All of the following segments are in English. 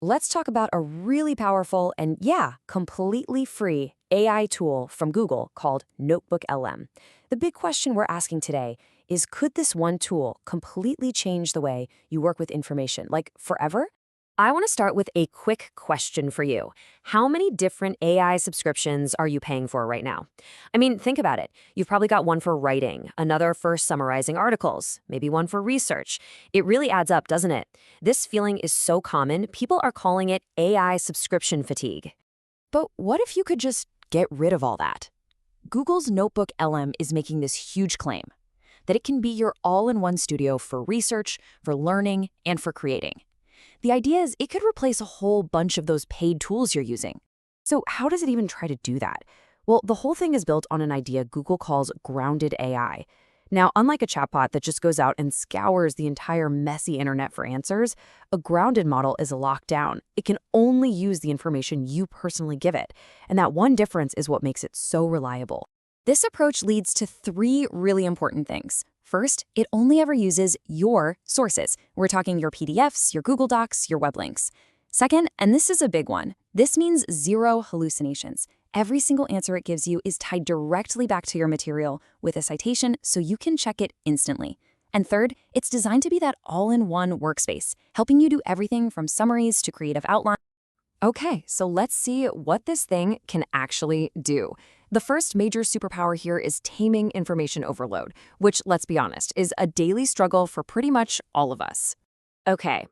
Let's talk about a really powerful and, yeah, completely free AI tool from Google called NotebookLM. The big question we're asking today is, could this one tool completely change the way you work with information, like forever? I want to start with a quick question for you. How many different AI subscriptions are you paying for right now? I mean, think about it. You've probably got one for writing, another for summarizing articles, maybe one for research. It really adds up, doesn't it? This feeling is so common, people are calling it AI subscription fatigue. But what if you could just get rid of all that? Google's Notebook LM is making this huge claim that it can be your all-in-one studio for research, for learning, and for creating. The idea is it could replace a whole bunch of those paid tools you're using. So how does it even try to do that? Well, the whole thing is built on an idea Google calls grounded AI. Now, unlike a chatbot that just goes out and scours the entire messy internet for answers, a grounded model is locked down. It can only use the information you personally give it. And that one difference is what makes it so reliable. This approach leads to three really important things. First, it only ever uses your sources. We're talking your PDFs, your Google Docs, your web links. Second, and this is a big one, this means zero hallucinations. Every single answer it gives you is tied directly back to your material with a citation so you can check it instantly. And third, it's designed to be that all-in-one workspace, helping you do everything from summaries to creative outline. Okay, so let's see what this thing can actually do. The first major superpower here is taming information overload, which, let's be honest, is a daily struggle for pretty much all of us. Okay,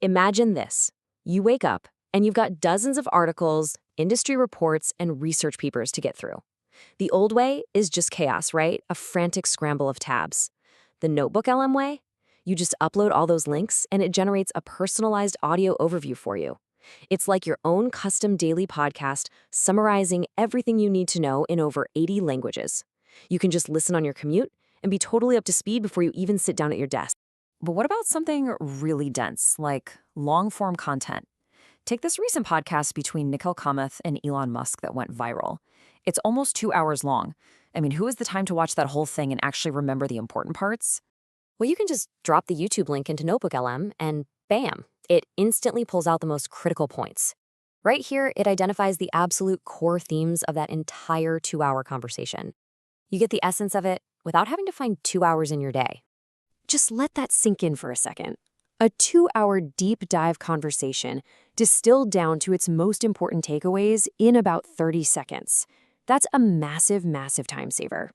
imagine this. You wake up and you've got dozens of articles, industry reports, and research papers to get through. The old way is just chaos, right? A frantic scramble of tabs. The Notebook LM way? You just upload all those links and it generates a personalized audio overview for you. It's like your own custom daily podcast summarizing everything you need to know in over 80 languages. You can just listen on your commute and be totally up to speed before you even sit down at your desk. But what about something really dense, like long-form content? Take this recent podcast between Nikhil Kamath and Elon Musk that went viral. It's almost 2 hours long. I mean, who has the time to watch that whole thing and actually remember the important parts? Well, you can just drop the YouTube link into NotebookLM and bam, it instantly pulls out the most critical points. Right here, it identifies the absolute core themes of that entire 2-hour conversation. You get the essence of it without having to find 2 hours in your day. Just let that sink in for a second. A 2-hour deep dive conversation distilled down to its most important takeaways in about 30 seconds. That's a massive, massive time saver.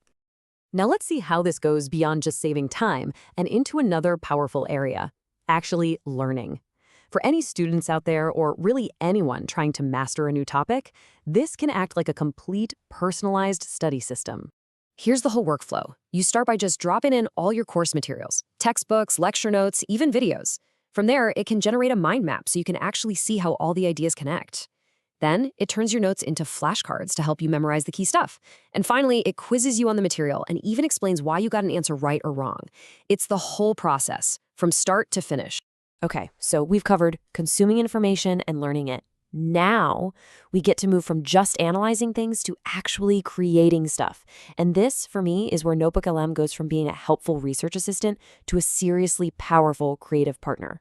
Now let's see how this goes beyond just saving time and into another powerful area, actually learning. For any students out there, or really anyone trying to master a new topic, this can act like a complete, personalized study system. Here's the whole workflow. You start by just dropping in all your course materials, textbooks, lecture notes, even videos. From there, it can generate a mind map so you can actually see how all the ideas connect. Then, it turns your notes into flashcards to help you memorize the key stuff. And finally, it quizzes you on the material and even explains why you got an answer right or wrong. It's the whole process, from start to finish. Okay, so we've covered consuming information and learning it. Now, we get to move from just analyzing things to actually creating stuff. And this, for me, is where NotebookLM goes from being a helpful research assistant to a seriously powerful creative partner.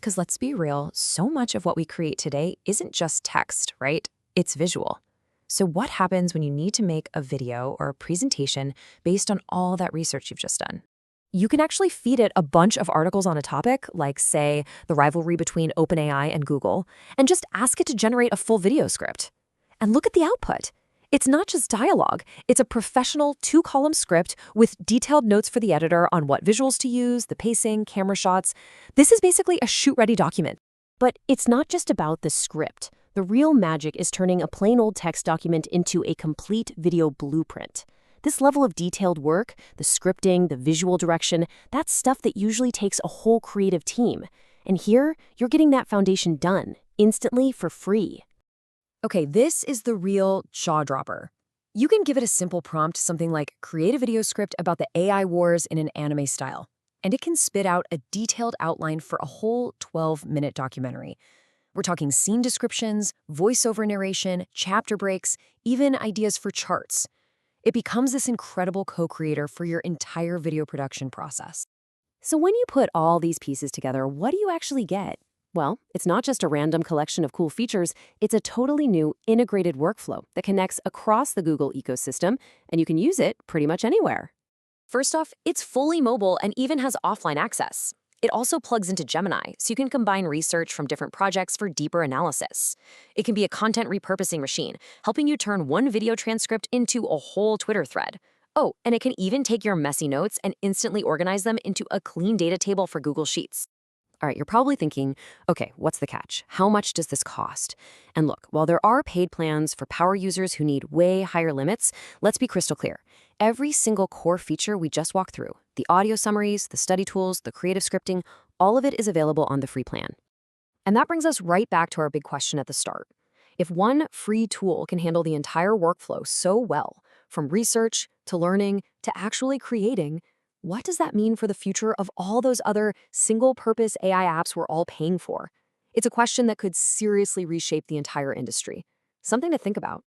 Because let's be real, so much of what we create today isn't just text, right? It's visual. So what happens when you need to make a video or a presentation based on all that research you've just done? You can actually feed it a bunch of articles on a topic, like, say, the rivalry between OpenAI and Google, and just ask it to generate a full video script. And look at the output. It's not just dialogue. It's a professional 2-column script with detailed notes for the editor on what visuals to use, the pacing, camera shots. This is basically a shoot-ready document. But it's not just about the script. The real magic is turning a plain old text document into a complete video blueprint. This level of detailed work, the scripting, the visual direction, that's stuff that usually takes a whole creative team. And here, you're getting that foundation done, instantly for free. Okay, this is the real jaw-dropper. You can give it a simple prompt, something like, create a video script about the AI wars in an anime style, and it can spit out a detailed outline for a whole 12-minute documentary. We're talking scene descriptions, voiceover narration, chapter breaks, even ideas for charts. It becomes this incredible co-creator for your entire video production process. So when you put all these pieces together, what do you actually get? Well, it's not just a random collection of cool features, it's a totally new integrated workflow that connects across the Google ecosystem, and you can use it pretty much anywhere. First off, it's fully mobile and even has offline access. It also plugs into Gemini, so you can combine research from different projects for deeper analysis. It can be a content repurposing machine, helping you turn one video transcript into a whole Twitter thread. Oh, and it can even take your messy notes and instantly organize them into a clean data table for Google Sheets. All right, you're probably thinking, okay, what's the catch? How much does this cost? And look, while there are paid plans for power users who need way higher limits, let's be crystal clear. Every single core feature we just walked through, the audio summaries, the study tools, the creative scripting, all of it is available on the free plan. And that brings us right back to our big question at the start. If one free tool can handle the entire workflow so well, from research to learning to actually creating, what does that mean for the future of all those other single-purpose AI apps we're all paying for? It's a question that could seriously reshape the entire industry. Something to think about.